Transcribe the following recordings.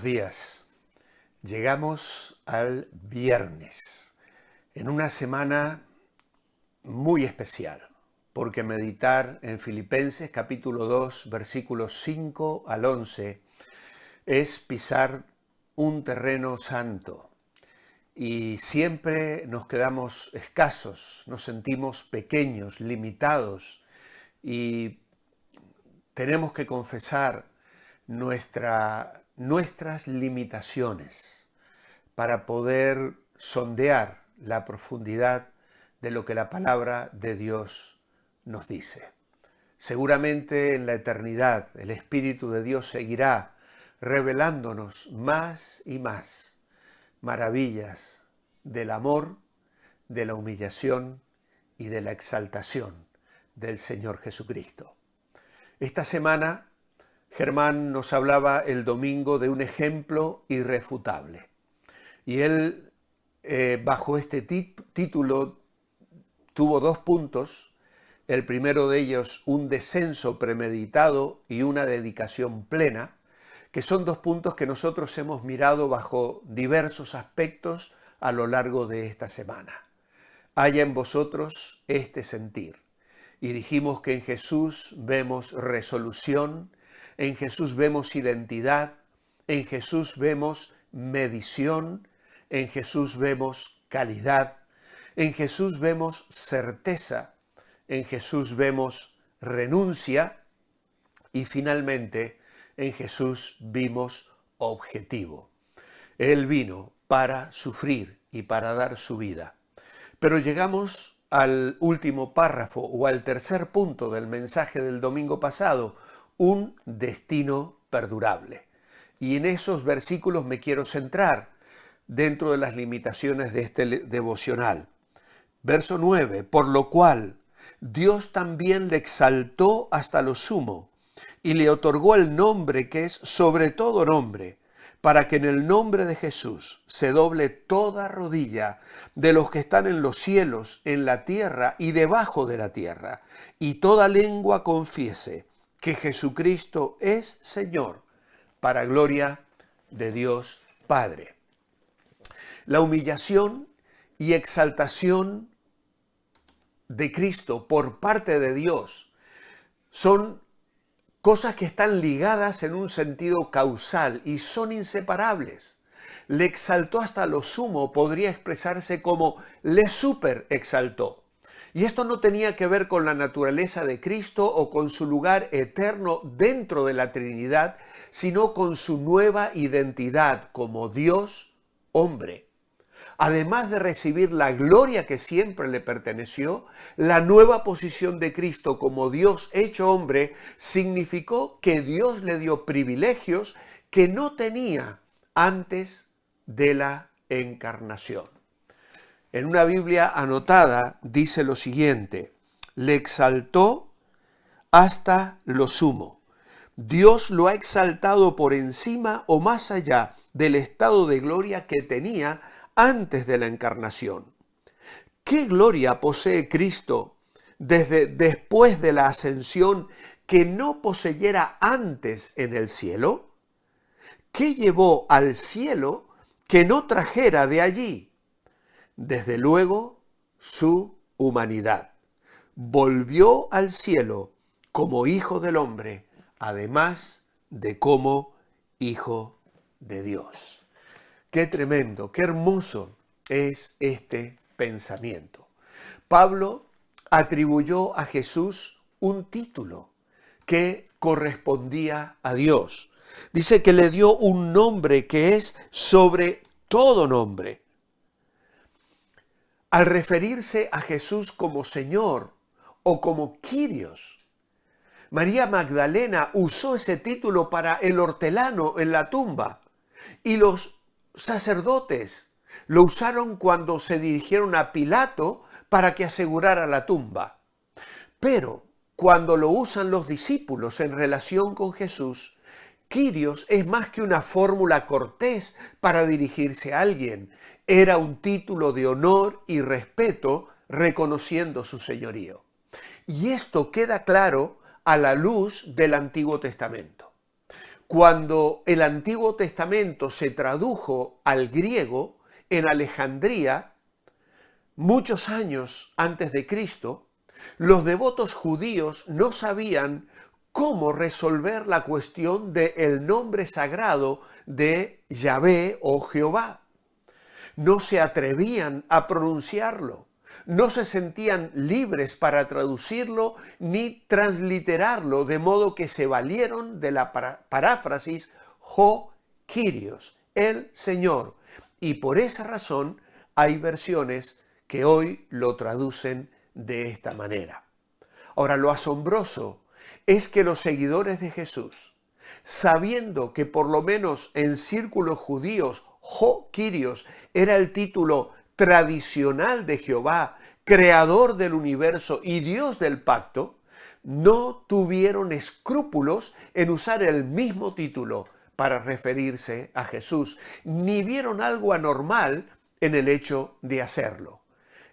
Buenos días. Llegamos al viernes, en una semana muy especial, porque meditar en Filipenses capítulo 2, versículos 5 al 11, es pisar un terreno santo. Y siempre nos quedamos escasos, nos sentimos pequeños, limitados, y tenemos que confesar nuestras limitaciones para poder sondear la profundidad de lo que la palabra de Dios nos dice. Seguramente en la eternidad el Espíritu de Dios seguirá revelándonos más y más maravillas del amor, de la humillación y de la exaltación del Señor Jesucristo. Esta semana Germán nos hablaba el domingo de un ejemplo irrefutable. Y él, bajo este título, tuvo 2 puntos. El primero de ellos, un descenso premeditado y una dedicación plena, que son 2 puntos que nosotros hemos mirado bajo diversos aspectos a lo largo de esta semana. Haya en vosotros este sentir. Y dijimos que en Jesús vemos resolución, en Jesús vemos identidad, en Jesús vemos medición, en Jesús vemos calidad, en Jesús vemos certeza, en Jesús vemos renuncia y finalmente en Jesús vimos objetivo. Él vino para sufrir y para dar su vida. Pero llegamos al último párrafo o al tercer punto del mensaje del domingo pasado, un destino perdurable. Y en esos versículos me quiero centrar dentro de las limitaciones de este devocional. Verso 9, por lo cual Dios también le exaltó hasta lo sumo y le otorgó el nombre que es sobre todo nombre, para que en el nombre de Jesús se doble toda rodilla de los que están en los cielos, en la tierra y debajo de la tierra, y toda lengua confiese que Jesucristo es Señor, para gloria de Dios Padre. La humillación y exaltación de Cristo por parte de Dios son cosas que están ligadas en un sentido causal y son inseparables. Le exaltó hasta lo sumo, podría expresarse como le super exaltó. Y esto no tenía que ver con la naturaleza de Cristo o con su lugar eterno dentro de la Trinidad, sino con su nueva identidad como Dios hombre. Además de recibir la gloria que siempre le perteneció, la nueva posición de Cristo como Dios hecho hombre significó que Dios le dio privilegios que no tenía antes de la encarnación. En una Biblia anotada dice lo siguiente: le exaltó hasta lo sumo. Dios lo ha exaltado por encima o más allá del estado de gloria que tenía antes de la encarnación. ¿Qué gloria posee Cristo desde después de la ascensión que no poseyera antes en el cielo? ¿Qué llevó al cielo que no trajera de allí? Desde luego, su humanidad. Volvió al cielo como hijo del hombre, además de como hijo de Dios. Qué tremendo, qué hermoso es este pensamiento. Pablo atribuyó a Jesús un título que correspondía a Dios. Dice que le dio un nombre que es sobre todo nombre. Al referirse a Jesús como Señor o como Kyrios, María Magdalena usó ese título para el hortelano en la tumba y los sacerdotes lo usaron cuando se dirigieron a Pilato para que asegurara la tumba. Pero cuando lo usan los discípulos en relación con Jesús, Kyrios es más que una fórmula cortés para dirigirse a alguien. Era un título de honor y respeto reconociendo su señorío. Y esto queda claro a la luz del Antiguo Testamento. Cuando el Antiguo Testamento se tradujo al griego en Alejandría, muchos años antes de Cristo, los devotos judíos no sabían cómo resolver la cuestión del nombre sagrado de Yahvé o Jehová. No se atrevían a pronunciarlo, no se sentían libres para traducirlo ni transliterarlo, de modo que se valieron de la paráfrasis Ho Kyrios, el Señor. Y por esa razón hay versiones que hoy lo traducen de esta manera. Ahora, lo asombroso es que los seguidores de Jesús, sabiendo que por lo menos en círculos judíos, Ho Kyrios era el título tradicional de Jehová, creador del universo y Dios del pacto, no tuvieron escrúpulos en usar el mismo título para referirse a Jesús, ni vieron algo anormal en el hecho de hacerlo.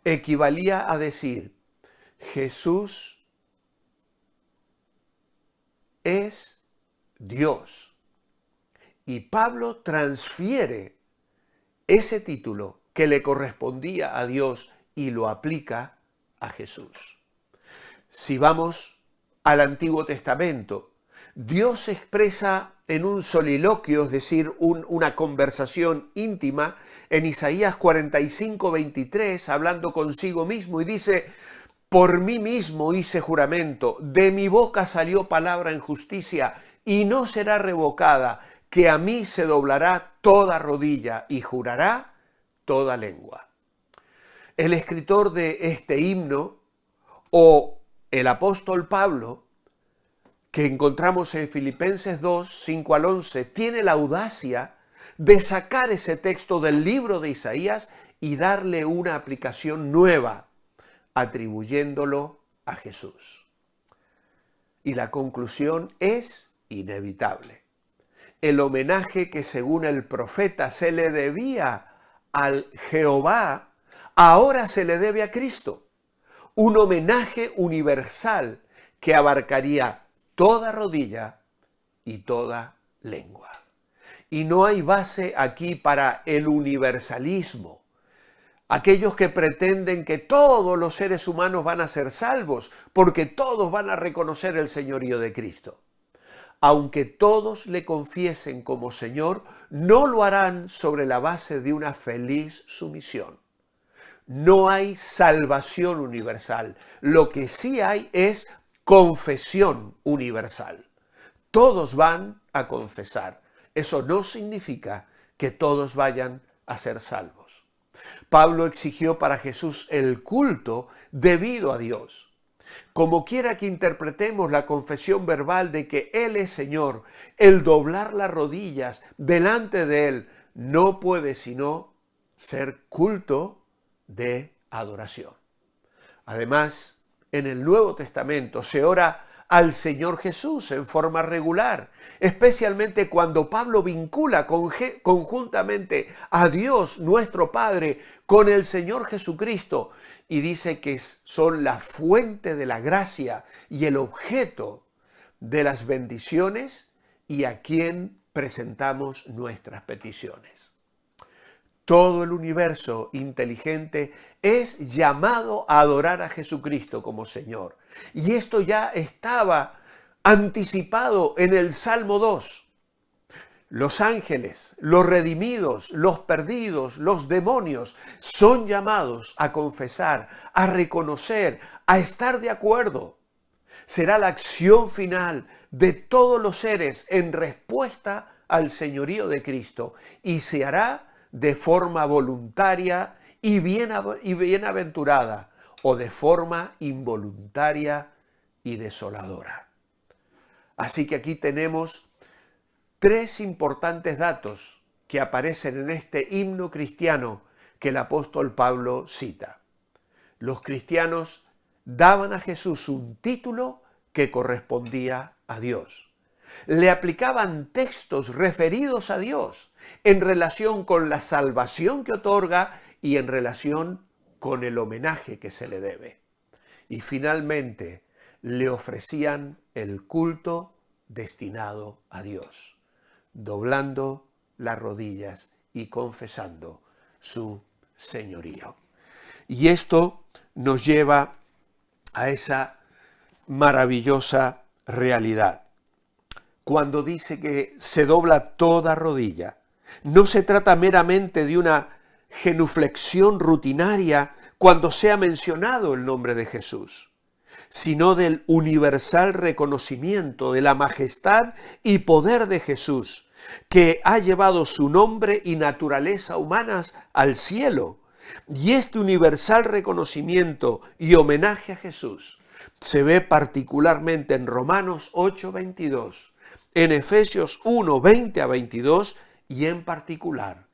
Equivalía a decir, Jesús es Dios. Y Pablo transfiere ese título que le correspondía a Dios y lo aplica a Jesús. Si vamos al Antiguo Testamento, Dios se expresa en un soliloquio, es decir, una conversación íntima, en Isaías 45:23, hablando consigo mismo, y dice, por mí mismo hice juramento, de mi boca salió palabra en justicia, y no será revocada, que a mí se doblará toda rodilla y jurará toda lengua. El escritor de este himno, o el apóstol Pablo, que encontramos en Filipenses 2, 5 al 11, tiene la audacia de sacar ese texto del libro de Isaías y darle una aplicación nueva, atribuyéndolo a Jesús. Y la conclusión es inevitable. El homenaje que según el profeta se le debía al Jehová, ahora se le debe a Cristo. Un homenaje universal que abarcaría toda rodilla y toda lengua. Y no hay base aquí para el universalismo. Aquellos que pretenden que todos los seres humanos van a ser salvos porque todos van a reconocer el señorío de Cristo. Aunque todos le confiesen como Señor, no lo harán sobre la base de una feliz sumisión. No hay salvación universal. Lo que sí hay es confesión universal. Todos van a confesar. Eso no significa que todos vayan a ser salvos. Pablo exigió para Jesús el culto debido a Dios. Como quiera que interpretemos la confesión verbal de que Él es Señor, el doblar las rodillas delante de Él no puede sino ser culto de adoración. Además, en el Nuevo Testamento se ora al Señor Jesús en forma regular, especialmente cuando Pablo vincula conjuntamente a Dios nuestro Padre con el Señor Jesucristo y dice que son la fuente de la gracia y el objeto de las bendiciones y a quien presentamos nuestras peticiones. Todo el universo inteligente es llamado a adorar a Jesucristo como Señor. Y esto ya estaba anticipado en el Salmo 2. Los ángeles, los redimidos, los perdidos, los demonios son llamados a confesar, a reconocer, a estar de acuerdo. Será la acción final de todos los seres en respuesta al señorío de Cristo y se hará de forma voluntaria y bienaventurada o de forma involuntaria y desoladora. Así que aquí tenemos tres importantes datos que aparecen en este himno cristiano que el apóstol Pablo cita. Los cristianos daban a Jesús un título que correspondía a Dios. Le aplicaban textos referidos a Dios en relación con la salvación que otorga y en relación con el homenaje que se le debe. Y finalmente le ofrecían el culto destinado a Dios. doblando las rodillas y confesando su señorío. Y esto nos lleva a esa maravillosa realidad. Cuando dice que se dobla toda rodilla, no se trata meramente de una genuflexión rutinaria cuando sea mencionado el nombre de Jesús, sino del universal reconocimiento de la majestad y poder de Jesús, que ha llevado su nombre y naturaleza humanas al cielo. Y este universal reconocimiento y homenaje a Jesús se ve particularmente en Romanos 8:22, en Efesios 1:20 a 22 y en particular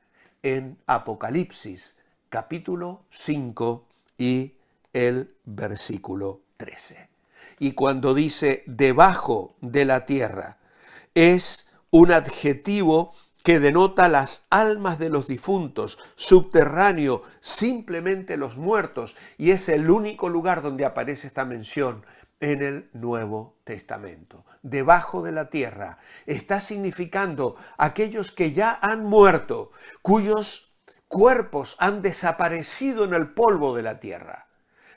en Apocalipsis capítulo 5 y el versículo 13. Y cuando dice debajo de la tierra, es un adjetivo que denota las almas de los difuntos, subterráneo, simplemente los muertos, y es el único lugar donde aparece esta mención en el Nuevo Testamento. Debajo de la tierra está significando aquellos que ya han muerto, cuyos cuerpos han desaparecido en el polvo de la tierra,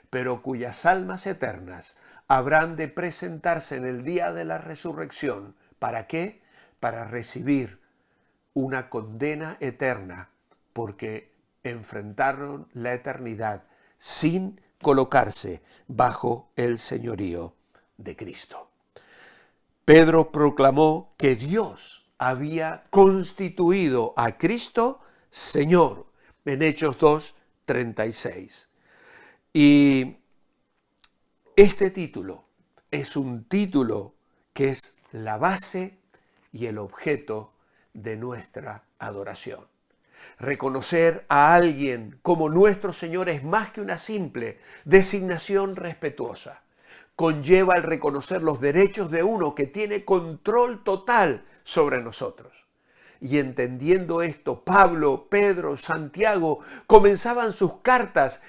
pero cuyas almas eternas habrán de presentarse en el día de la resurrección. ¿Para qué? Para recibir una condena eterna, porque enfrentaron la eternidad sin colocarse bajo el señorío de Cristo. Pedro proclamó que Dios había constituido a Cristo Señor en Hechos 2:36. Y este título es un título que es la base y el objeto de nuestra adoración. Reconocer a alguien como nuestro Señor es más que una simple designación respetuosa. Conlleva el reconocer los derechos de uno que tiene control total sobre nosotros. Y entendiendo esto, Pablo, Pedro, Santiago comenzaban sus cartas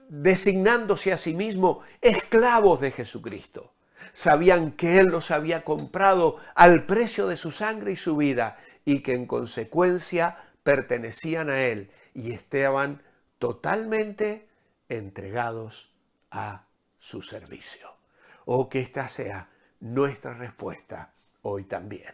designándose a sí mismos esclavos de Jesucristo. Sabían que Él los había comprado al precio de su sangre y su vida, y que en consecuencia pertenecían a Él y estaban totalmente entregados a su servicio. Oh, que esta sea nuestra respuesta hoy también.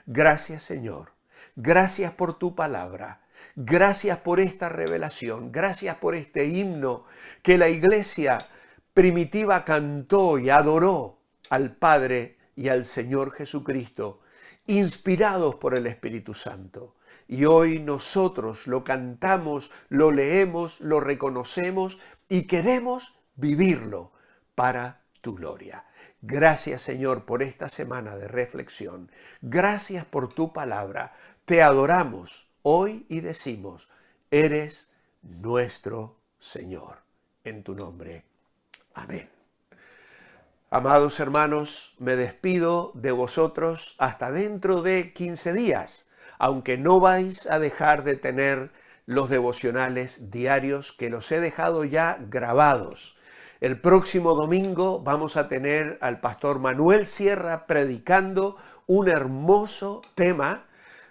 Gracias, Señor. Gracias por tu palabra. Gracias por esta revelación. Gracias por este himno que la iglesia primitiva cantó y adoró al Padre y al Señor Jesucristo, inspirados por el Espíritu Santo. Y hoy nosotros lo cantamos, lo leemos, lo reconocemos y queremos vivirlo para tu gloria. Gracias, Señor, por esta semana de reflexión. Gracias por tu palabra. Te adoramos hoy y decimos, eres nuestro Señor. En tu nombre. Amén. Amados hermanos, me despido de vosotros hasta dentro de 15 días, aunque no vais a dejar de tener los devocionales diarios que los he dejado ya grabados. El próximo domingo vamos a tener al pastor Manuel Sierra predicando un hermoso tema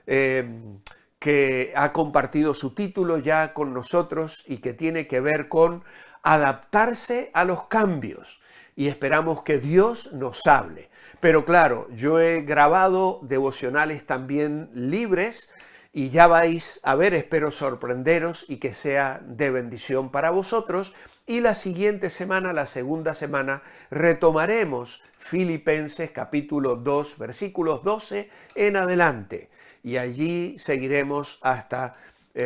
que ha compartido su título ya con nosotros y que tiene que ver con adaptarse a los cambios. Y esperamos que Dios nos hable. Pero claro, yo he grabado devocionales también libres y ya vais a ver, espero sorprenderos y que sea de bendición para vosotros. Y la siguiente semana, la segunda semana, retomaremos Filipenses capítulo 2, versículos 12 en adelante. Y allí seguiremos hasta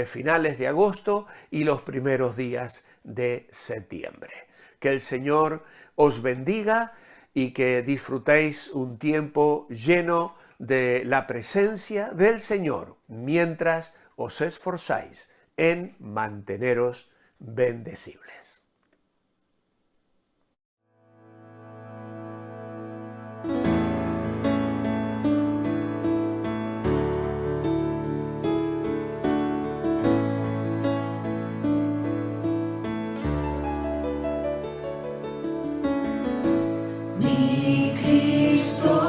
finales de agosto y los primeros días de septiembre. Que el Señor os bendiga y que disfrutéis un tiempo lleno de la presencia del Señor mientras os esforzáis en manteneros bendecibles. Mi Cristo